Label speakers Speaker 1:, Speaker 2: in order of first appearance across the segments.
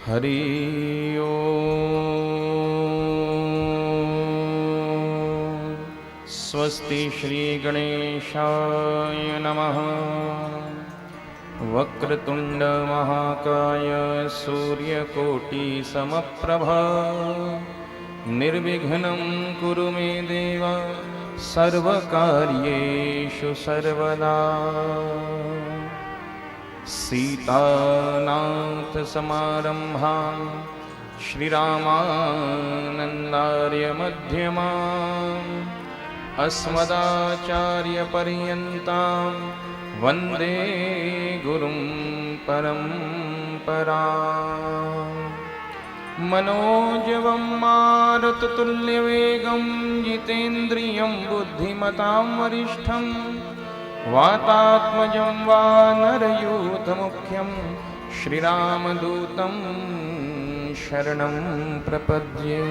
Speaker 1: हरि ओम। स्वस्ति श्री गणेशाय नमः। वक्रतुंड महाकाय सूर्यकोटि समप्रभा निर्विघ्नं कुरु मे देव सर्वकार्येषु सर्वदा। सीतानाथ समारंभां श्रीरामानन्दार्य मध्यमाम् अस्मदाचार्यपर्यन्तां वन्दे गुरुं परम्पराम्। मनोजवं मारुततुल्यवेगं जितेन्द्रियं बुद्धिमतां वरिष्ठं वातात्मजं वानरयूथमुख्यं श्रीरामदूतं शरणं प्रपद्ये।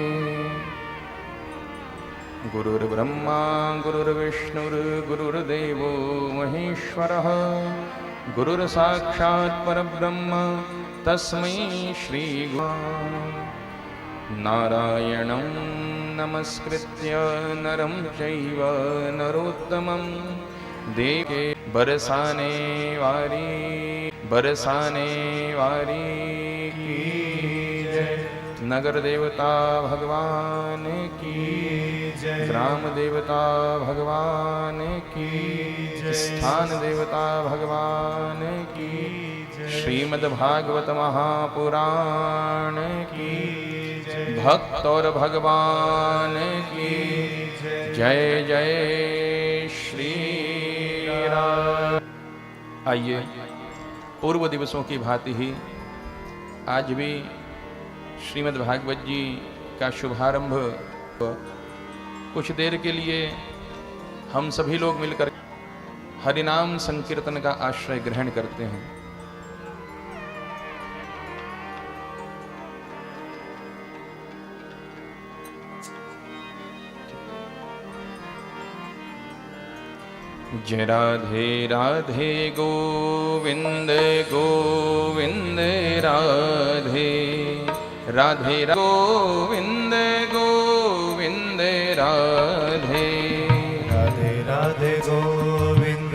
Speaker 1: गुरुर्ब्रह्मा गुरुर्विष्णुर्गुरुर्देवो महेश्वरः गुरुर्साक्षात् परब्रह्म तस्मै श्रीगुरुवे। नारायणं नमस्कृत्य नरं चैव नरोत्तमं देवे बरसाने वारी की जय। नगर देवता भगवान की जय। ग्राम देवता भगवान की जय। स्थान देवता भगवान की जय। श्रीमद्भागवत महापुराण की जय। भक्त और भगवान की जय जय श्री राम। आइए पूर्व दिवसों की भांति ही आज भी श्रीमद् भागवत जी का शुभारंभ। कुछ देर के लिए हम सभी लोग मिलकर हरिनाम संकीर्तन का आश्रय ग्रहण करते हैं। जय राधे राधे गोविंद गोविंद राधे राधे गोविंद गोविंद राधे
Speaker 2: राधे राधे गोविंद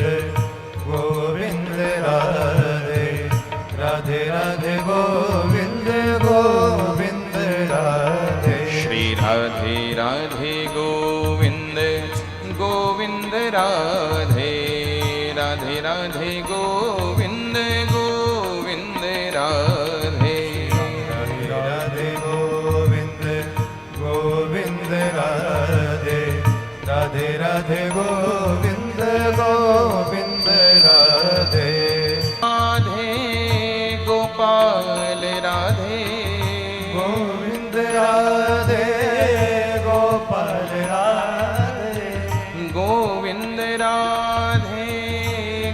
Speaker 2: गोविंद राधे राधे राधे गोविंद गोविंद राधे।
Speaker 1: श्री राधे राधे गोविंद गोविंद राधे राधे राधे गोविंद गोविंद राधे
Speaker 2: राधे राधे गोविंद गोविंद राधे राधे राधे गोविंद गोविंद राधे।
Speaker 1: राधे गोपाल राधे
Speaker 2: गोविंद राधे गोपाल राधे
Speaker 1: गोविंद राधे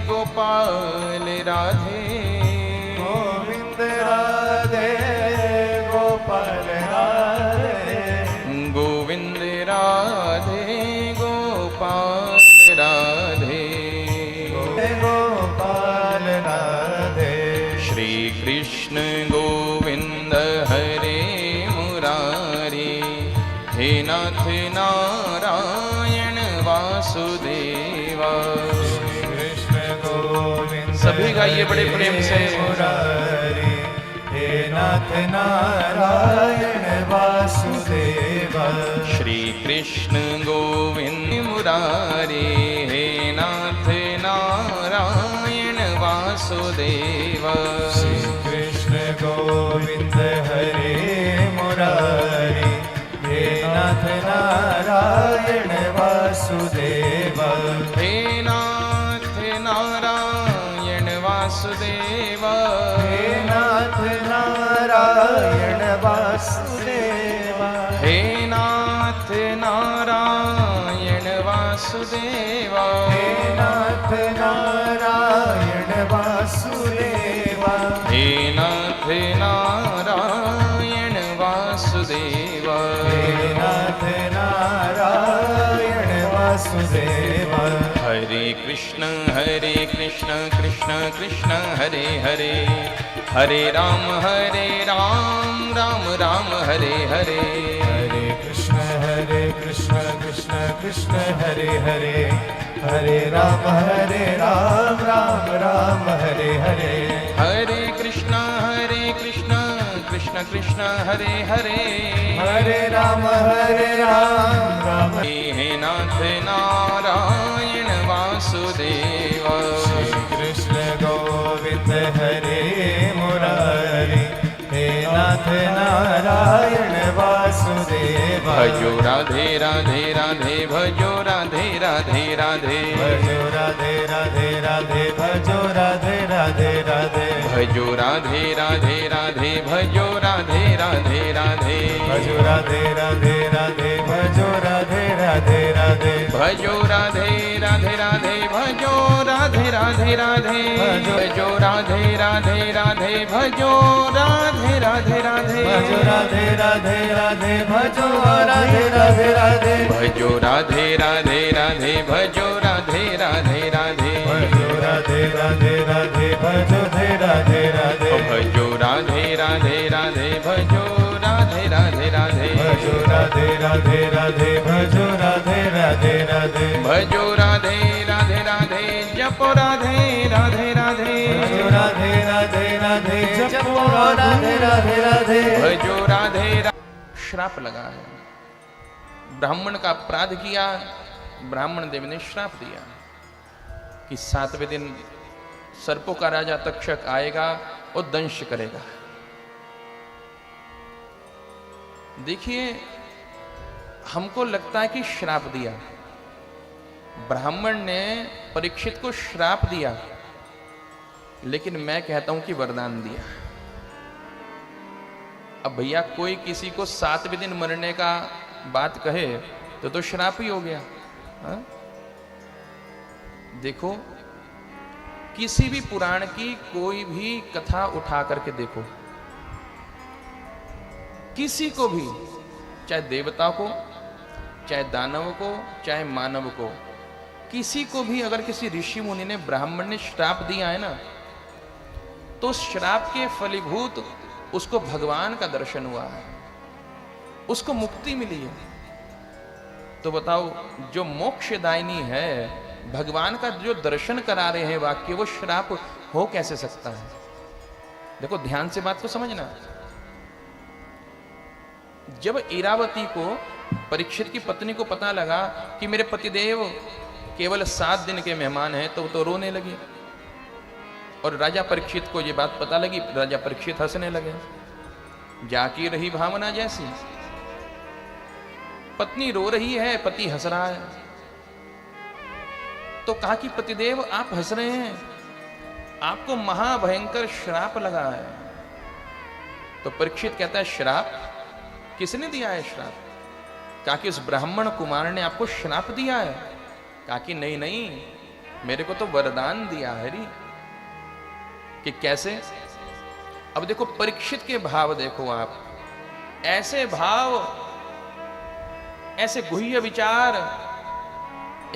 Speaker 1: गोपाल राधे
Speaker 2: गोविंद राधे गोपाल राधे
Speaker 1: गोविंद राधे गोपाल राधे
Speaker 2: गोपाल राधे।
Speaker 1: श्री कृष्ण गोविंद हरे मुरारी हे नाथ नारायण वासुदेवा।
Speaker 2: कृष्ण गोविंद
Speaker 1: सभी गाइए बड़े प्रेम से।
Speaker 2: मुरारी हे नाथ नारायण वासुदेवा।
Speaker 1: श्री कृष्ण गोविंद मुरारी हे नाथ नारायण वासुदेवा।
Speaker 2: श्री कृष्ण गोविंद हरे मुरारी हे नाथ नारायण वासुदेवा।
Speaker 1: हे नाथ नारायण वासुदेवा।
Speaker 2: हे नाथ नारायण वासुदेवा।
Speaker 1: हे नाथ नारायण वासुदेवा।
Speaker 2: हे नाथ नारायण वासुदेवा।
Speaker 1: हे नाथ नारायण वासुदेवा।
Speaker 2: हे नाथ नारायण वासुदेवा।
Speaker 1: हरे कृष्ण कृष्ण कृष्ण हरे हरे हरे राम राम राम हरे हरे।
Speaker 2: हरे कृष्ण कृष्ण कृष्ण हरे हरे, हरे राम राम राम हरे हरे।
Speaker 1: हरे कृष्ण कृष्ण कृष्ण हरे हरे,
Speaker 2: हरे राम राम।
Speaker 1: हे नाथ नारायण वासुदेव,
Speaker 2: श्री कृष्ण गोविंद हरे मुरारी, हे नाथ नारायण वासुदेव।
Speaker 1: भजो राधे राधे राधे, भजो राधे राधे राधे,
Speaker 2: भजो राधे राधे राधे, भजो राधे राधे राधे,
Speaker 1: भजो राधे राधे राधे, भजो राधे राधे राधे,
Speaker 2: भजो राधे राधे राधे, भजो राधे राधे राधे,
Speaker 1: भजो राधे राधे राधे, भजो राधे राधे राधे, भजो राधे राधे राधे, भजो राधे राधे राधे,
Speaker 2: भजो राधे राधे राधे, भजो राधे राधे राधे,
Speaker 1: भजो राधे राधे राधे, भजो राधे राधे राधे,
Speaker 2: भजो राधे राधे राधे, भजो राधे राधे,
Speaker 1: भजो राधे राधे राधे, भजो राधे राधे राधे,
Speaker 2: भजो राधे राधे राधे, भजो राधे राधे राधे,
Speaker 1: भजो राधे राधे राधे, जपो राधे राधे राधे,
Speaker 2: भजो राधे राधे राधे, जपो राधे राधे राधे,
Speaker 1: भजो राधे श्राप लगा है, ब्राह्मण का अपराध किया, ब्राह्मण देव ने श्राप दिया कि 7वें दिन सर्पों का राजा तक्षक आएगा और दंश करेगा। देखिए, हमको लगता है कि श्राप दिया, ब्राह्मण ने परीक्षित को श्राप दिया, लेकिन मैं कहता हूं कि वरदान दिया। अब भैया कोई किसी को 7वें दिन मरने का बात कहे तो श्राप ही हो गया। हा? देखो, किसी भी पुराण की कोई भी कथा उठा करके देखो, किसी को भी, चाहे देवता को, चाहे दानव को, चाहे मानव को, किसी को भी अगर किसी ऋषि मुनि ने, ब्राह्मण ने श्राप दिया है ना, तो श्राप के फलीभूत उसको भगवान का दर्शन हुआ है, उसको मुक्ति मिली है। तो बताओ, जो मोक्षदायिनी है, भगवान का जो दर्शन करा रहे हैं वाक्य, वो श्राप हो कैसे सकता है? देखो, ध्यान से बात को समझना। जब इरावती को, परीक्षित की पत्नी को पता लगा कि मेरे पतिदेव केवल 7 दिन के मेहमान हैं, तो रोने लगी। और राजा परीक्षित को ये बात पता लगी, राजा परीक्षित हंसने लगे। जाकी रही भावना जैसी, पत्नी रो रही है, पति हंस रहा है। तो कहा कि पतिदेव आप हंस रहे हैं, आपको महाभयंकर श्राप लगा है। तो परीक्षित कहता है, श्राप? किसने दिया है श्राप? कहा कि उस ब्राह्मण कुमार ने आपको श्राप दिया है। कहा कि नहीं नहीं, मेरे को तो वरदान दिया है री। कि कैसे? अब देखो, परीक्षित के भाव देखो आप, ऐसे भाव, ऐसे गुह्य विचार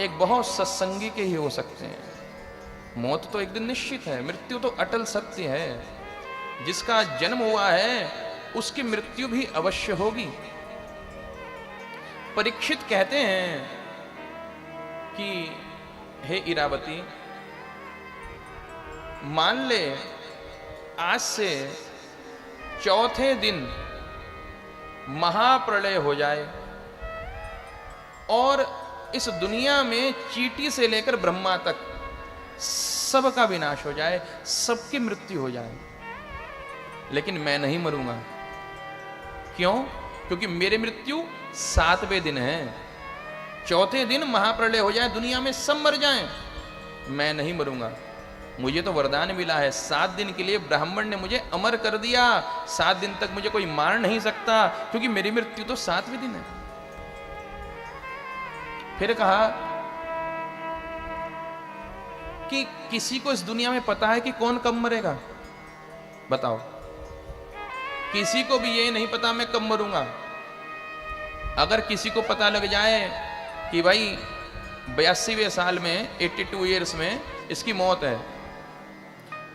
Speaker 1: एक बहुत सत्संगी के ही हो सकते हैं। मौत तो एक दिन निश्चित है, मृत्यु तो अटल सत्य है। जिसका जन्म हुआ है उसकी मृत्यु भी अवश्य होगी। परीक्षित कहते हैं कि हे इरावती, मान ले आज से 4थे दिन महाप्रलय हो जाए और इस दुनिया में चींटी से लेकर ब्रह्मा तक सबका विनाश हो जाए, सबकी मृत्यु हो जाए, लेकिन मैं नहीं मरूंगा। क्यों? क्योंकि मेरी मृत्यु 7वें दिन है। 4थे दिन महाप्रलय हो जाए, दुनिया में सब मर जाएं, मैं नहीं मरूंगा। मुझे तो वरदान मिला है, 7 दिन के लिए ब्राह्मण ने मुझे अमर कर दिया। 7 दिन तक मुझे कोई मार नहीं सकता, क्योंकि मेरी मृत्यु तो 7वें दिन है। फिर कहा कि किसी को इस दुनिया में पता है कि कौन कब मरेगा? बताओ, किसी को भी ये नहीं पता मैं कब मरूंगा। अगर किसी को पता लग जाए कि भाई 82वें साल में, 82 ईयर्स में इसकी मौत है,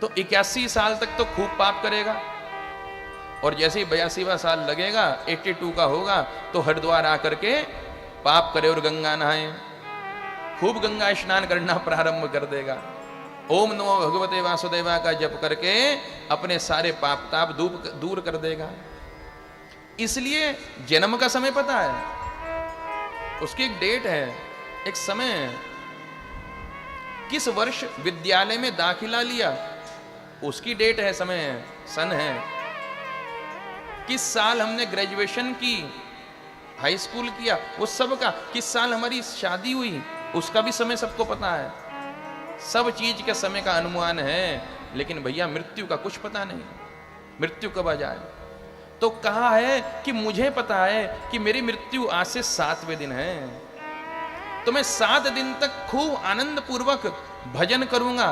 Speaker 1: तो 81 साल तक तो खूब पाप करेगा, और जैसे ही 82वां साल लगेगा, 82 का होगा, तो हरिद्वार आकर के पाप करे और गंगा नहाए, खूब गंगा स्नान करना प्रारंभ कर देगा। ओम नमो भगवते वासुदेवा का जप करके अपने सारे पाप ताप दूर कर देगा। इसलिए जन्म का समय पता है, उसकी एक डेट है, एक समय है। किस वर्ष विद्यालय में दाखिला लिया, उसकी डेट है, समय है, सन है। किस साल हमने ग्रेजुएशन की, हाई स्कूल किया, वो सब का। किस साल हमारी शादी हुई, उसका भी समय सबको पता है। सब चीज के समय का अनुमान है, लेकिन भैया मृत्यु का कुछ पता नहीं, मृत्यु कब आ जाए। तो कहा है कि मुझे पता है कि मेरी मृत्यु आज से 7वें दिन है, तो मैं 7 दिन तक खूब आनंद पूर्वक भजन करूंगा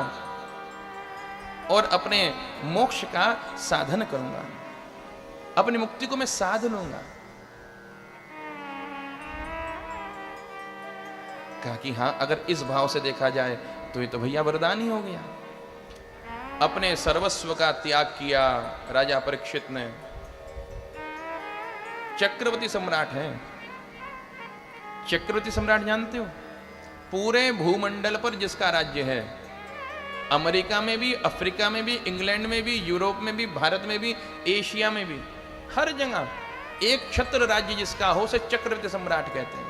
Speaker 1: और अपने मोक्ष का साधन करूंगा, अपनी मुक्ति को मैं साध लूंगा। कहा कि हां, अगर इस भाव से देखा जाए तो ये तो भैया वरदान ही हो गया। अपने सर्वस्व का त्याग किया राजा परीक्षित ने। चक्रवर्ती सम्राट है। चक्रवर्ती सम्राट जानते हो, पूरे भूमंडल पर जिसका राज्य है, अमेरिका में भी, अफ्रीका में भी, इंग्लैंड में भी, यूरोप में भी, भारत में भी, एशिया में भी, हर जगह एक छत्र राज्य जिसका हो, उसे चक्रवर्ती सम्राट कहते हैं।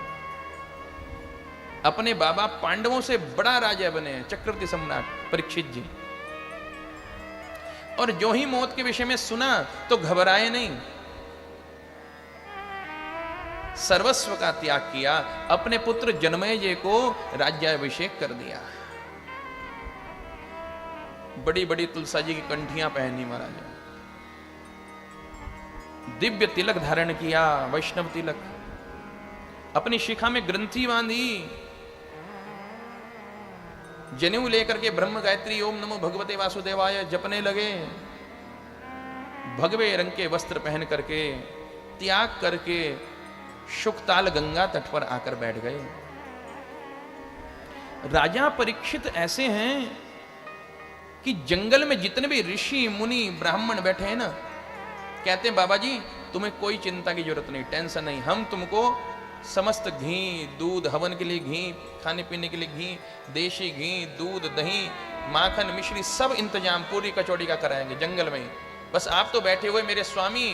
Speaker 1: अपने बाबा पांडवों से बड़ा राजा बने हैं चक्रवर्ती सम्राट परीक्षित जी। और जो ही मौत के विषय में सुना तो घबराए नहीं, सर्वस्व का त्याग किया, अपने पुत्र जनमेजय को राज्याभिषेक कर दिया। बड़ी बड़ी तुलसा जी की कंठियां पहनी महाराज, दिव्य तिलक धारण किया, वैष्णव तिलक, अपनी शिखा में ग्रंथि बांधी, जनेऊ लेकर के ब्रह्म गायत्री ओम नमो भगवते वासुदेवाय जपने लगे। भगवे रंग के वस्त्र पहन करके, त्याग करके शुकताल गंगा तट पर आकर बैठ गए। राजा परीक्षित ऐसे हैं कि जंगल में जितने भी ऋषि मुनि ब्राह्मण बैठे हैं ना, कहते हैं बाबा जी तुम्हें कोई चिंता की जरूरत नहीं, टेंशन नहीं, हम तुमको समस्त घी दूध, हवन के लिए घी, खाने पीने के लिए घी, देशी घी, दूध, दही, माखन, मिश्री, सब इंतजाम पूरी कचौड़ी का कराएंगे जंगल में। बस आप तो बैठे हुए मेरे स्वामी,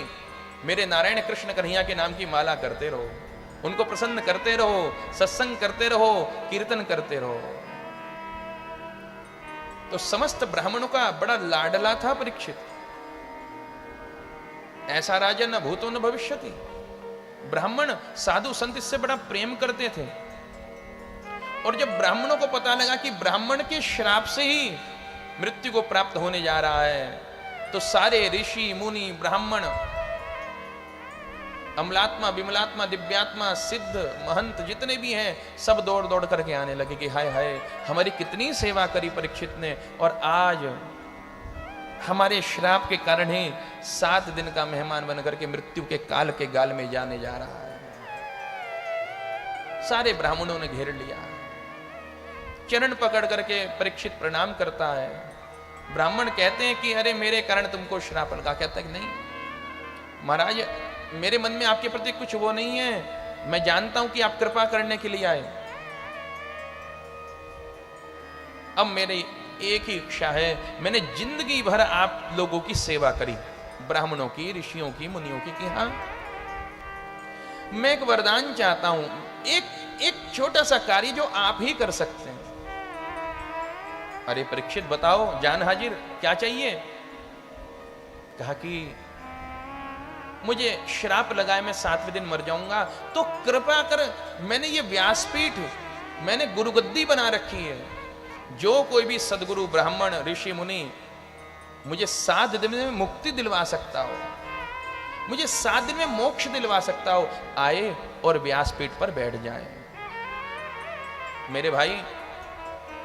Speaker 1: मेरे नारायण कृष्ण कन्हैया के नाम की माला करते रहो, उनको प्रसन्न करते रहो, सत्संग करते रहो, कीर्तन करते रहो। तो समस्त ब्राह्मणों का बड़ा लाडला था परीक्षित। ऐसा राजा न भूतो न भविष्यति। ब्राह्मण साधु संत इससे बड़ा प्रेम करते थे। और जब ब्राह्मणों को पता लगा कि ब्राह्मण के श्राप से ही मृत्यु को प्राप्त होने जा रहा है, तो सारे ऋषि मुनि ब्राह्मण, अमलात्मा, विमलात्मा, दिव्यात्मा, सिद्ध, महंत जितने भी हैं, सब दौड़ दौड़ करके आने लगे कि हाय हाय हमारी कितनी सेवा करी परीक्षित ने, और आज हमारे श्राप के कारण ही 7 दिन का मेहमान बनकर के मृत्यु के काल के गाल में जाने जा रहा है। सारे ब्राह्मणों ने घेर लिया, चरण पकड़ करके परीक्षित प्रणाम करता है। ब्राह्मण कहते हैं कि अरे मेरे कारण तुमको श्राप लगा। कहता है कि नहीं महाराज, मेरे मन में आपके प्रति कुछ वो नहीं है, मैं जानता हूं कि आप कृपा करने के लिए आए। अब मेरी एक ही इच्छा है, मैंने जिंदगी भर आप लोगों की सेवा करी, ब्राह्मणों की, ऋषियों की, मुनियों की, कि हाँ मैं एक वरदान चाहता हूं, एक छोटा सा कार्य जो आप ही कर सकते हैं। अरे परीक्षित बताओ, जान हाजिर, क्या चाहिए? कहा कि मुझे श्राप लगाए मैं 7वें दिन मर जाऊंगा, तो कृपा कर, मैंने ये व्यासपीठ, मैंने गुरुगद्दी बना रखी है, जो कोई भी सदगुरु ब्राह्मण ऋषि मुनि मुझे 7 दिन में मुक्ति दिलवा सकता हो, मुझे 7 दिन में मोक्ष दिलवा सकता हो, आए और व्यासपीठ पर बैठ जाए। मेरे भाई,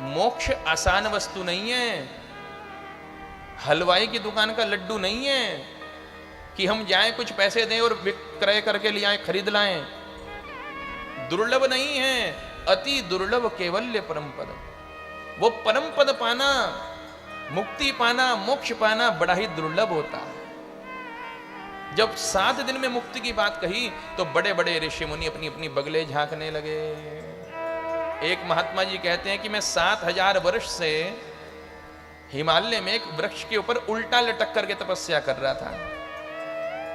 Speaker 1: मोक्ष आसान वस्तु नहीं है, हलवाई की दुकान का लड्डू नहीं है कि हम जाएं कुछ पैसे दें और विक्रय करके ले आए, खरीद लाएं। दुर्लभ नहीं है, अति दुर्लभ केवल्य परम पद। वो परम पद पाना मुक्ति पाना, मोक्ष पाना बड़ा ही दुर्लभ होता है। जब 7 दिन में मुक्ति की बात कही तो बड़े बड़े ऋषि मुनि अपनी अपनी बगले झांकने लगे। एक महात्मा जी कहते हैं कि मैं 7000 वर्ष से हिमालय में एक वृक्ष के ऊपर उल्टा लटक करके तपस्या कर रहा था।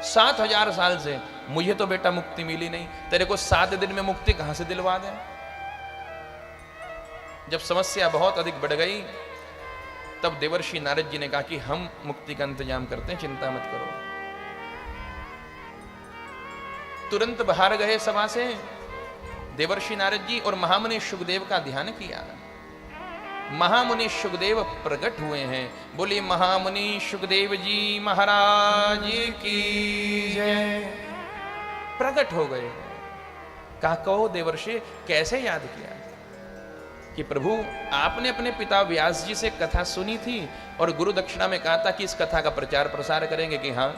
Speaker 1: 7000 साल से मुझे तो बेटा मुक्ति मिली नहीं, तेरे को 7 दिन में मुक्ति कहां से दिलवा दे। जब समस्या बहुत अधिक बढ़ गई तब देवर्षि नारद जी ने कहा कि हम मुक्ति का इंतजाम करते हैं, चिंता मत करो। तुरंत बाहर गए सभा से देवर्षि नारद जी और महामुनि शुकदेव का ध्यान किया। महामुनि शुकदेव प्रकट हुए हैं। बोली महामुनि शुकदेव जी महाराज की जय। प्रकट हो गए। कहा कहो देवर्षि कैसे याद किया? कि प्रभु आपने अपने पिता व्यास जी से कथा सुनी थी और गुरु दक्षिणा में कहा था कि इस कथा का प्रचार प्रसार करेंगे। कि हाँ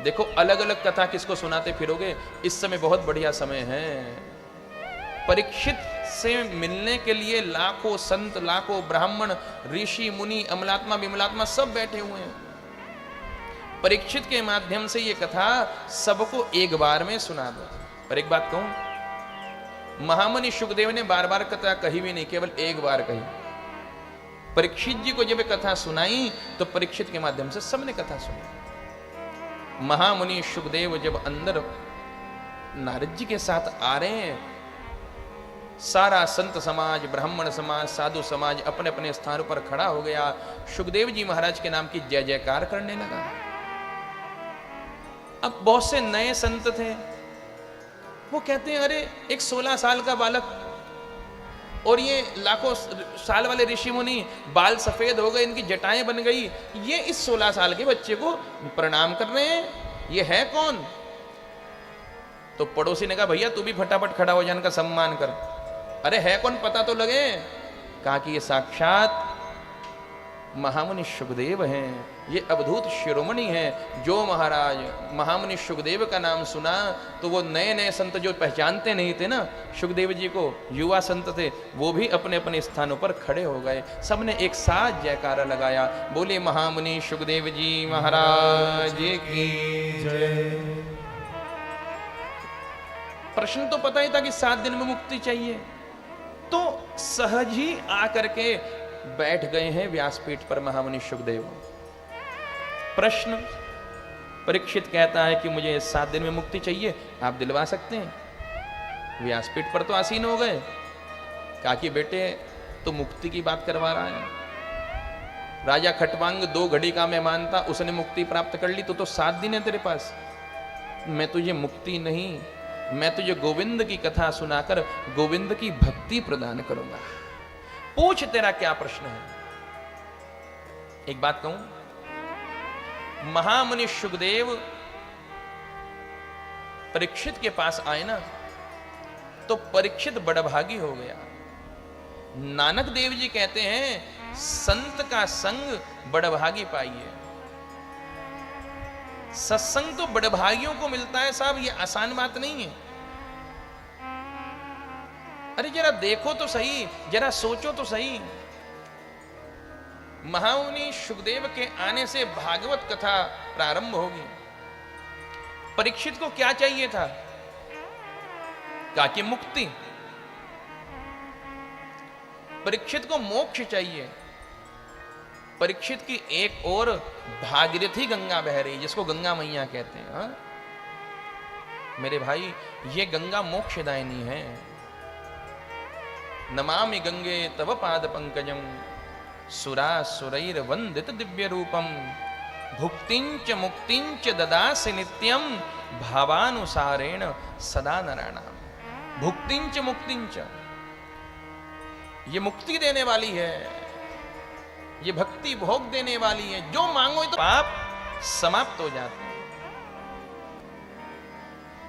Speaker 1: देखो अलग अलग कथा किसको सुनाते फिरोगे, इस समय बहुत बढ़िया समय है। परीक्षित से मिलने के लिए लाखों संत, लाखों ब्राह्मण, ऋषि मुनि, अमलात्मा विमलात्मा सब बैठे हुए हैं। परीक्षित के माध्यम से ये कथा सबको एक बार में सुना दो। पर एक बात कहूं, महामुनि शुकदेव ने बार बार कथा कही भी नहीं, केवल एक बार कही। परीक्षित जी को जब कथा सुनाई तो परीक्षित के माध्यम से सबने कथा सुनी। महामुनि शुकदेव जब अंदर नारद जी के साथ आ रहे हैं, सारा संत समाज, ब्राह्मण समाज, साधु समाज अपने अपने स्थान पर खड़ा हो गया। शुकदेव जी महाराज के नाम की जय जयकार करने लगा। अब बहुत से नए संत थे, वो कहते हैं अरे एक 16 साल का बालक और ये लाखों साल वाले ऋषि मुनि, बाल सफेद हो गए, इनकी जटाएं बन गई, ये इस 16 साल के बच्चे को प्रणाम कर रहे हैं, ये है कौन? तो पड़ोसी ने कहा भैया तू भी फटाफट खड़ा हो जा, इनका सम्मान कर। अरे है कौन पता तो लगे। कहा कि ये साक्षात महामुनि शुकदेव हैं, ये अवधूत शिरोमणि हैं। जो महाराज महामुनि शुकदेव का नाम सुना तो वो नए नए संत जो पहचानते नहीं थे ना शुकदेव जी को, युवा संत थे, वो भी अपने अपने स्थानों पर खड़े हो गए। सबने एक साथ जयकारा लगाया। बोले महामुनि शुकदेव जी महाराज की जय। प्रश्न तो पता ही था कि 7 दिन में मुक्ति चाहिए, तो सहज ही आकर के बैठ गए हैं व्यासपीठ पर महामुनि शुकदेव। प्रश्न, परीक्षित कहता है कि मुझे 7 दिन में मुक्ति चाहिए, आप दिलवा सकते हैं? व्यासपीठ पर तो आसीन हो गए। कहा कि बेटे तो मुक्ति की बात करवा रहा है। राजा खटवांग 2 घड़ी का मेहमान था, उसने मुक्ति प्राप्त कर ली, तो 7 दिन है तेरे पास। मैं तुझे मुक्ति नहीं, मैं तुझे गोविंद की कथा सुनाकर गोविंद की भक्ति प्रदान करूंगा। पूछ तेरा क्या प्रश्न है। एक बात कहूं, महामुनि शुकदेव परीक्षित के पास आए ना तो परीक्षित बड़भागी हो गया। नानक देव जी कहते हैं संत का संग बड़भागी पाइए। सत्संग तो बड़भागियों को मिलता है साहब, ये आसान बात नहीं है। अरे जरा देखो तो सही, जरा सोचो तो सही। महामुनि शुकदेव के आने से भागवत कथा प्रारंभ होगी। परीक्षित को क्या चाहिए था? कहा कि मुक्ति। परीक्षित को मोक्ष चाहिए। परीक्षित की एक और भागीरथी गंगा बह रही, जिसको गंगा मैया कहते हैं। हा? मेरे भाई ये गंगा मोक्षदायिनी है। नमामि गंगे तव पाद पंकजम सुरा सुरैर वंदित दिव्य रूपम भुक्तिंच मुक्तिंच ददासि नित्यम भावानुसारेण सदा नराणाम। भुक्तिंच मुक्तिंच, ये मुक्ति देने वाली है, ये भक्ति भोग देने वाली है। जो मांगो तो पाप समाप्त हो जाते हैं।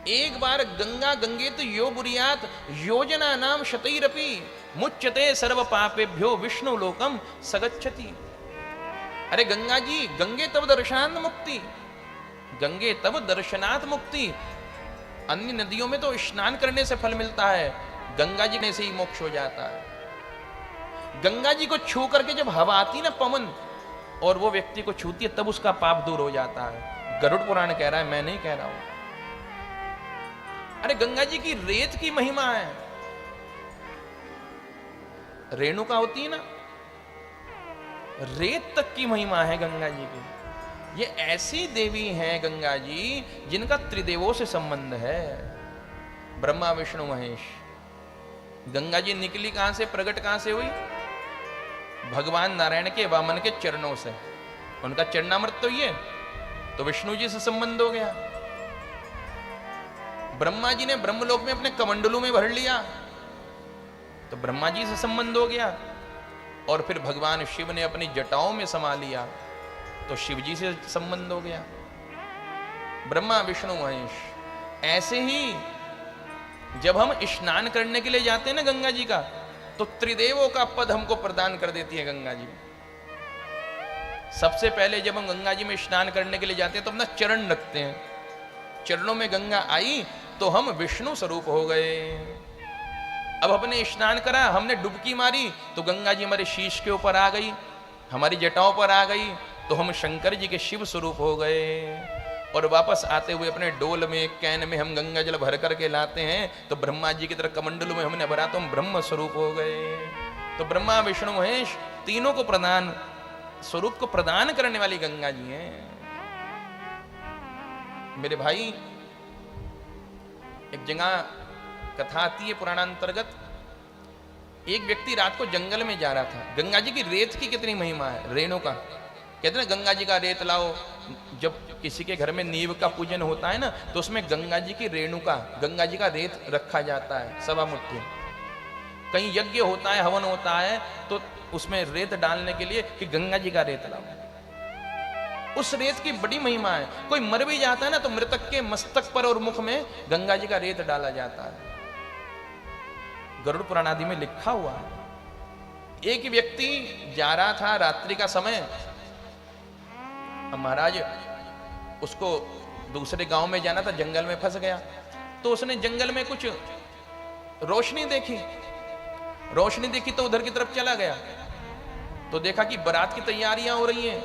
Speaker 1: एक बार गंगा गंगे तो यो बुरियात योजना नाम शतैरपि मुच्यते सर्व पापेभ्यो विष्णु लोकम सगच्छति। अरे गंगा जी, गंगे तब दर्शनात् मुक्ति, गंगे तब दर्शनात् मुक्ति। अन्य नदियों में तो स्नान करने से फल मिलता है, गंगा जी ने से ही मोक्ष हो जाता है। गंगा जी को छू करके जब हवा आती ना पवन, और वो व्यक्ति को छूती है तब उसका पाप दूर हो जाता है। गरुड़ पुराण कह रहा है, मैं नहीं कह रहा हूं। अरे गंगा जी की रेत की महिमा है, रेणुका होती है ना, रेत तक की महिमा है गंगा जी की। ये ऐसी देवी हैं गंगा जी जिनका त्रिदेवों से संबंध है, ब्रह्मा विष्णु महेश। गंगा जी निकली कहां से, प्रकट कहां से हुई? भगवान नारायण के वामन के चरणों से। उनका चरणामृत तो ये, तो विष्णु जी से संबंध हो गया। ब्रह्मा जी ने ब्रह्मलोक में अपने कमंडलू में भर लिया तो ब्रह्मा जी से संबंध हो गया, और फिर भगवान शिव ने अपनी जटाओं में समा लिया तो शिव जी से संबंध हो गया। ब्रह्मा विष्णु महेश। ऐसे ही जब हम स्नान करने के लिए जाते हैं ना गंगा जी का, तो त्रिदेवों का पद हमको प्रदान कर देती है गंगा जी। सबसे पहले जब हम गंगा जी में स्नान करने के लिए जाते हैं तो अपना चरण रखते हैं, चरणों में गंगा आई तो हम विष्णु स्वरूप हो गए। अब अपने स्नान करा, हमने डुबकी मारी तो गंगा जी हमारे शीश के ऊपर आ गई, हमारी जटाओं पर आ गई तो हम शंकर जी के शिव स्वरूप हो गए। और वापस आते हुए अपने डोल में, कैन में हम गंगा जल भर करके लाते हैं तो ब्रह्मा जी की तरह कमंडलू में हमने भरा तो हम ब्रह्म स्वरूप हो गए। तो ब्रह्मा विष्णु महेश तीनों को प्रदान, स्वरूप को प्रदान करने वाली गंगा जी हैं। मेरे भाई, एक जगह कथा आती है पुराणांतर्गत, एक व्यक्ति रात को जंगल में जा रहा था। गंगा जी की रेत की कितनी महिमा है, रेणुका। कहते हैं गंगा जी का रेत लाओ, जब किसी के घर में नीव का पूजन होता है ना तो उसमें गंगा जी की रेणुका, गंगा जी का रेत रखा जाता है, सवा मुट्ठी। कहीं यज्ञ होता है, हवन होता है तो उसमें रेत डालने के लिए कि गंगा जी का रेत लाओ। उस रेत की बड़ी महिमा है। कोई मर भी जाता है ना तो मृतक के मस्तक पर और मुख में गंगा जी का रेत डाला जाता है, गरुड़ पुराण आदि में लिखा हुआ है। एक व्यक्ति जा रहा था रात्रि का समय, महाराज उसको दूसरे गांव में जाना था, जंगल में फंस गया तो उसने जंगल में कुछ रोशनी देखी, रोशनी देखी तो उधर की तरफ चला गया तो देखा कि बारात की तैयारियां हो रही हैं,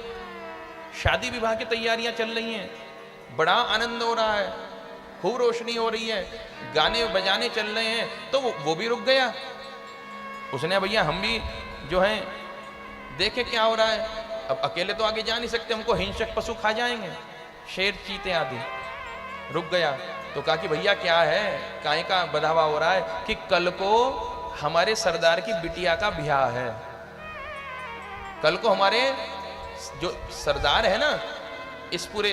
Speaker 1: शादी विवाह की तैयारियां चल रही हैं, बड़ा आनंद हो रहा है, खूब रोशनी हो रही है, गाने बजाने चल रहे हैं। तो वो भी रुक गया। उसने भैया हम भी जो है देखे क्या हो रहा है, अब अकेले तो आगे जा नहीं सकते, हमको हिंसक पशु खा जाएंगे, शेर चीते आदि। रुक गया तो कहा कि भैया क्या है, काहे का बधावा हो रहा है कि कल को हमारे सरदार की बिटिया का ब्याह है, कल को हमारे जो सरदार है ना, इस पूरे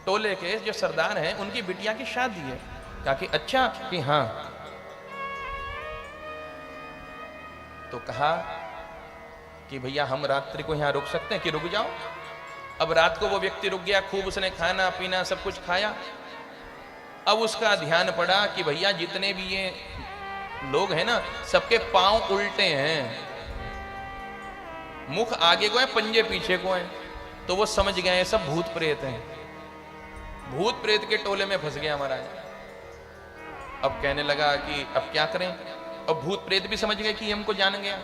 Speaker 1: टोले के जो सरदार हैं उनकी बिटिया की शादी है। कहा कि अच्छा, कि हाँ। तो कहा कि भैया हम रात्रि को यहां रुक सकते हैं कि रुक जाओ। अब रात को वो व्यक्ति रुक गया, खूब उसने खाना पीना सब कुछ खाया। अब उसका ध्यान पड़ा कि भैया जितने भी ये लोग हैं ना सबके पांव उल्टे हैं, मुख आगे को है, पंजे पीछे को हैं। तो वो समझ गए सब भूत प्रेत हैं, भूत प्रेत के टोले में फंस गया महाराज। अब कहने लगा कि अब क्या करें। अब भूत प्रेत भी समझ गए कि हमको जान गया।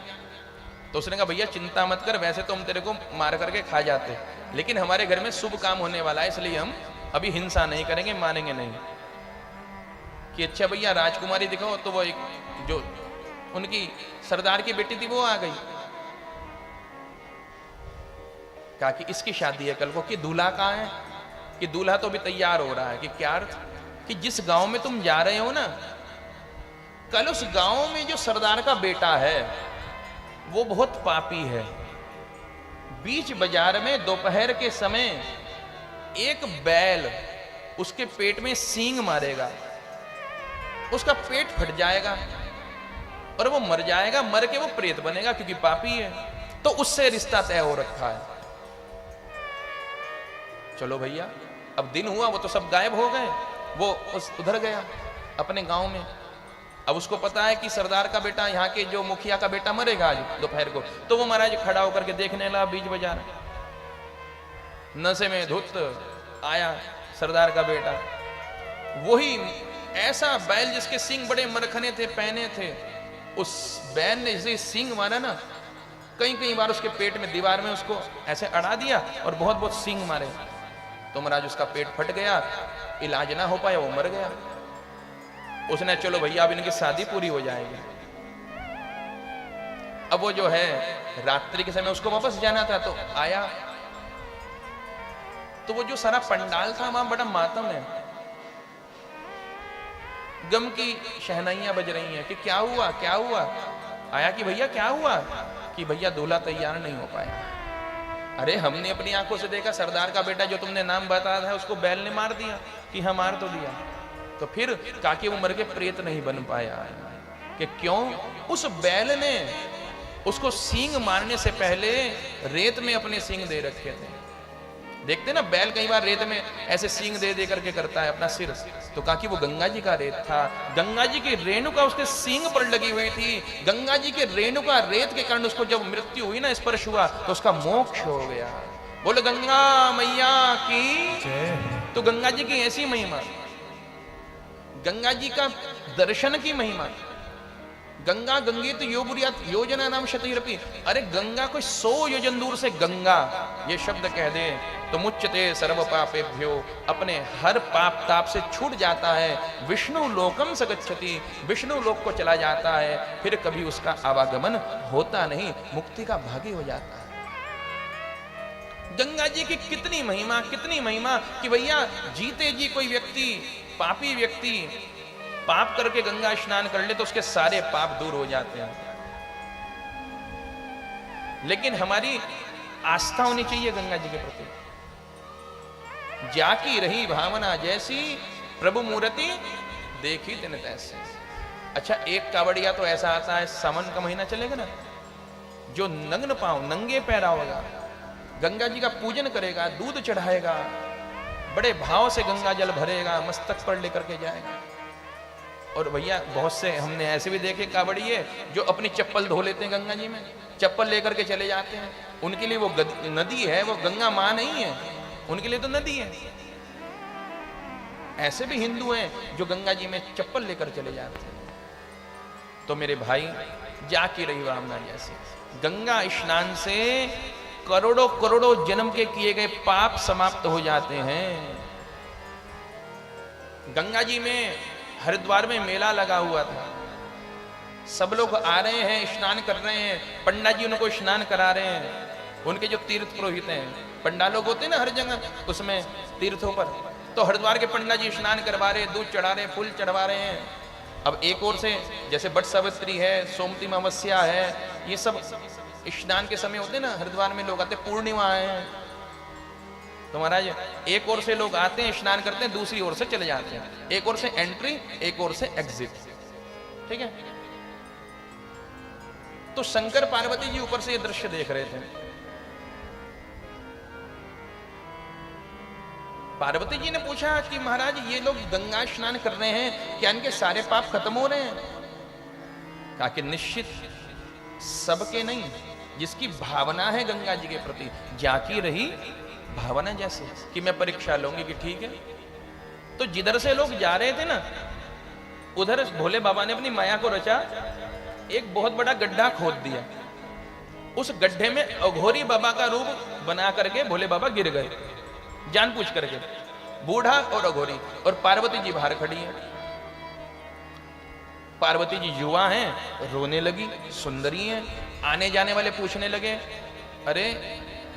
Speaker 1: तो उसने कहा भैया चिंता मत कर, वैसे तो हम तेरे को मार करके खा जाते, लेकिन हमारे घर में शुभ काम होने वाला है, इसलिए हम अभी हिंसा नहीं करेंगे, मानेंगे नहीं। कि अच्छा भैया राजकुमारी दिखाओ। तो वो एक जो उनकी सरदार की बेटी थी वो आ गई। कहा कि इसकी शादी है कल को। कि दूल्हा कहाँ है? कि दूल्हा तो अभी तैयार हो रहा है। कि क्या अर्थ? कि जिस गांव में तुम जा रहे हो ना, कल उस गांव में जो सरदार का बेटा है वो बहुत पापी है। बीच बाजार में दोपहर के समय एक बैल उसके पेट में सींग मारेगा, उसका पेट फट जाएगा और वो मर जाएगा, मर के वो प्रेत बनेगा क्योंकि पापी है। तो उससे रिश्ता तय हो रखा है। चलो भैया, अब दिन हुआ, वो तो सब गायब हो गए, वो उधर गया अपने गांव में। अब उसको पता है कि सरदार का बेटा, यहाँ के जो मुखिया का बेटा मरेगा आज दोपहर को। तो वो महाराज खड़ा होकर के देखने लगा बीच बाजार, नशे में धुत आया सरदार का बेटा, वही ऐसा बैल जिसके सींग बड़े मरखने थे, पहने थे। उस बैल ने जैसे सींग मारा ना, कई कई बार उसके पेट में, दीवार में उसको ऐसे अड़ा दिया और बहुत बहुत सींग मारे, तो महाराज उसका पेट फट गया, इलाज ना हो पाया, वो मर गया। उसने चलो भैया अब इनकी शादी पूरी हो जाएगी। अब वो जो है रात्रि के समय उसको वापस जाना था, तो आया, तो वो जो सारा पंडाल था वहां बड़ा मातम है, गम की शहनाइयां बज रही हैं कि क्या हुआ क्या हुआ। आया कि भैया क्या हुआ, कि भैया दूल्हा तैयार नहीं हो पाया। अरे हमने अपनी आंखों से देखा, सरदार का बेटा जो तुमने नाम बताया था उसको बैल ने मार दिया। कि हाँ मार तो दिया, तो फिर काकी वो मर के प्रेत नहीं बन पाया। कि क्यों, उस बैल ने उसको सींग मारने से पहले रेत में अपने सींग दे रखे थे। देखते ना बैल कई बार रेत में ऐसे सींग दे दे करके करता है अपना सिर, तो कहा कि वो गंगा जी का रेत था, गंगा जी की रेणुका उसके सींग पर लगी हुई थी। गंगा जी के रेणुका रेत के कारण उसको जब मृत्यु हुई ना, स्पर्श हुआ, तो उसका मोक्ष हो गया। बोले गंगा मैया की। तो गंगा जी की ऐसी महिमा, गंगा जी का दर्शन की महिमा। गंगा गंगीत योजना नाम शतीरपी। अरे गंगा कोई 100 योजन दूर से गंगा ये शब्द कह दे तो मुच्यते सर्व पापेभ्यो, अपने हर पाप ताप से छूट जाता है। विष्णु लोकम सगच्छति, विष्णु लोक को चला जाता है, फिर कभी उसका आवागमन होता नहीं, मुक्ति का भागी हो जाता है। गंगा जी की कितनी महिमा कि भैया जीते जी कोई व्यक्ति, पापी व्यक्ति पाप करके गंगा स्नान कर ले तो उसके सारे पाप दूर हो जाते हैं। लेकिन हमारी आस्था होनी चाहिए गंगा जी के प्रति। जाकी रही भावना जैसी, प्रभु मूर्ति देखी तिन तैसे। अच्छा, एक कावड़िया तो ऐसा आता है, सावन का महीना चलेगा ना, जो नग्न पांव नंगे पैरा होगा, गंगा जी का पूजन करेगा, दूध चढ़ाएगा, बड़े भाव से गंगा जल भरेगा, मस्तक पर लेकर के जाएगा। और भैया बहुत से हमने ऐसे भी देखे कावड़िए जो अपनी चप्पल धो लेते हैं गंगा जी में, चप्पल लेकर के चले जाते हैं। उनके लिए वो नदी है, वो गंगा मां नहीं है, उनके लिए तो नदी है। ऐसे भी हिंदू हैं जो गंगा जी में चप्पल लेकर चले जाते हैं। तो मेरे भाई, जाकी रही वामना जैसे, गंगा स्नान से करोड़ों करोड़ों जन्म के किए गए पाप समाप्त हो जाते हैं। गंगा जी में हरिद्वार में मेला लगा हुआ था, सब लोग आ रहे हैं, स्नान कर रहे हैं, पंडा जी उनको स्नान करा रहे हैं। उनके जो तीर्थ पुरोहित हैं, पंडा लोग होते हैं ना हर जगह, उसमें तीर्थों पर, तो हरिद्वार के पंडा जी स्नान करवा रहे, दूध चढ़ा रहे, फूल चढ़वा रहे हैं। अब एक ओर से जैसे बट सावित्री है, सोमती अमावस्या है, ये सब स्नान के समय होते हैं ना, हरिद्वार में लोग आते, पूर्णिमा है, तो महाराज एक ओर से लोग आते हैं, स्नान करते हैं, दूसरी ओर से चले जाते हैं। एक ओर से एंट्री, एक ओर से एग्जिट, ठीक है। तो शंकर पार्वती जी ऊपर से ये दृश्य देख रहे थे। पार्वती जी ने पूछा कि महाराज ये लोग गंगा स्नान कर रहे हैं, क्या इनके सारे पाप खत्म हो रहे हैं? कहा कि निश्चित सबके नहीं, जिसकी भावना है गंगा जी के प्रति, जाकी रही भावना जैसे कि मैं परीक्षा लूंगी कि ठीक है। तो जिधर से लोग जा रहे थे ना, उधर भोले बाबा ने अपनी माया को रचा, एक बहुत बड़ा गड्ढा खोद दिया। उस गड्ढे में अघोरी बाबा का रूप बना करके भोले बाबा गिर गए, जानबूझ करके, बूढ़ा और अघोरी, और पार्वती जी बाहर खड़ी है। पार्वती जी युवा हैं, रोने लगी, सुंदरी हैं। आने जाने वाले पूछने लगे, अरे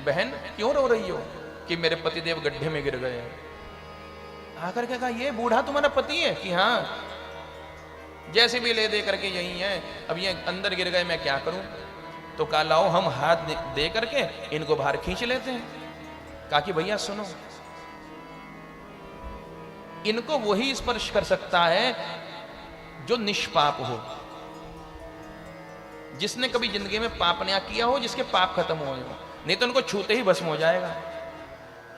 Speaker 1: बहन क्यों रो रही हो? कि मेरे पतिदेव गड्ढे में गिर गए। आकर के कहा, ये बूढ़ा तुम्हारा पति है? कि हाँ, जैसे भी ले दे करके यही है, अब ये अंदर गिर गए, मैं क्या करूं? तो कहा लाओ हम हाथ दे करके इनको बाहर खींच लेते हैं। कहा कि भैया सुनो, इनको वही स्पर्श कर सकता है जो निष्पाप हो, जिसने कभी जिंदगी में पाप ना किया हो, जिसके पाप खत्म हो, नहीं तो उनको छूते ही भस्म हो जाएगा।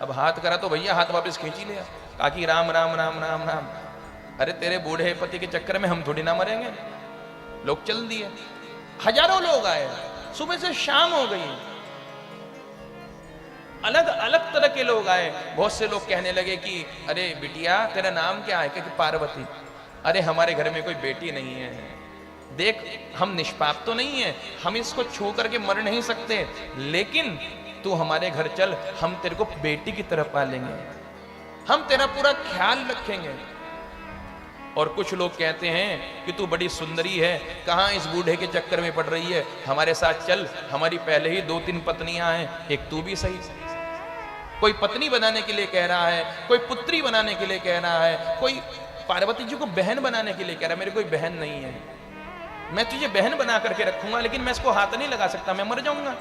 Speaker 1: अब हाथ करा तो भैया हाथ वापस खींच ही लिया। कहा कि राम राम राम राम राम। अरे तेरे बूढ़े पति के चक्कर में हम थोड़ी ना मरेंगे। लोग चल दिए, हजारों लोग आए, सुबह से शाम हो गई, अलग अलग तरह के लोग आए। बहुत से लोग कहने लगे कि अरे बिटिया तेरा नाम क्या है? कि पार्वती। अरे हमारे घर में कोई बेटी नहीं है। देख हम निष्पाप तो नहीं है, हम इसको छू करके मर नहीं सकते, लेकिन तू हमारे घर चल, हम तेरे को बेटी की तरह पालेंगे, हम तेरा पूरा ख्याल रखेंगे। और कुछ लोग कहते हैं कि तू बड़ी सुंदरी है, कहां इस बूढ़े के चक्कर में पड़ रही है, हमारे साथ चल, हमारी पहले ही 2-3 पत्नियां हैं, एक तू भी सही। कोई पत्नी बनाने के लिए कह रहा है, कोई पुत्री बनाने के लिए कह रहा है, कोई पार्वती जी को बहन बनाने के लिए कह रहा है। मेरी कोई बहन नहीं है, मैं तुझे बहन बना करके रखूंगा, लेकिन मैं इसको हाथ नहीं लगा सकता, मैं मर जाऊंगा।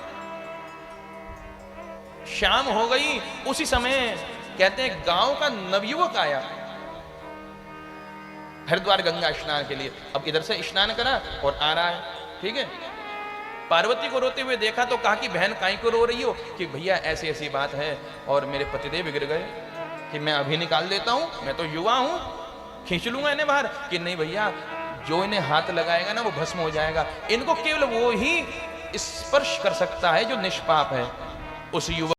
Speaker 1: शाम हो गई, उसी समय कहते हैं गांव का नवयुवक आया हरिद्वार गंगा स्नान के लिए। अब इधर से स्नान करा और आ रहा है, ठीक है। पार्वती को रोते हुए देखा तो कहा कि बहन काहे को रो रही हो? कि भैया ऐसी ऐसी बात है और मेरे पतिदेव बिगड़ गए, कि मैं अभी निकाल देता हूं, मैं तो युवा हूं, खींच लूंगा इन्हें बाहर। कि नहीं भैया, जो इन्हें हाथ लगाएगा ना वो भस्म हो जाएगा, इनको केवल वो ही स्पर्श कर सकता है जो निष्पाप है। उस युवक